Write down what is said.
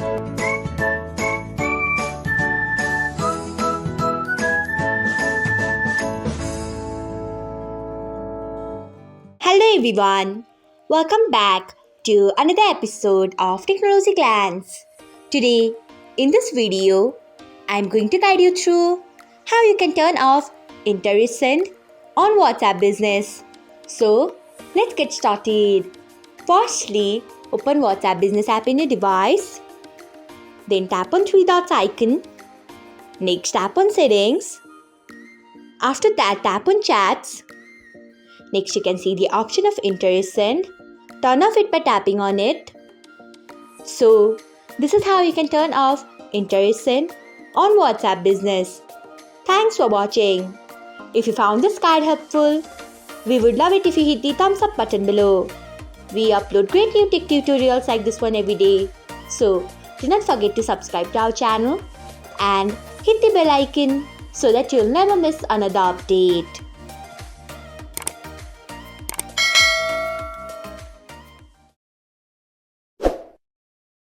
Hello everyone, welcome back to another episode of Technologyglance. Today, in this video, I'm going to guide you through how you can turn off InterSend on WhatsApp Business. So, let's get started. Firstly, open WhatsApp Business app in your device. Then tap on three dots icon. Next, tap on Settings. After that, tap on Chats. Next, you can see the option of InterSend. Turn off it by tapping on it. So, this is how you can turn off InterSend on WhatsApp Business. Thanks for watching. If you found this guide helpful, we would love it if you hit the thumbs up button below. We upload great new tech tutorials like this one every day. So, do not forget to subscribe to our channel and hit the bell icon so that you'll never miss another update.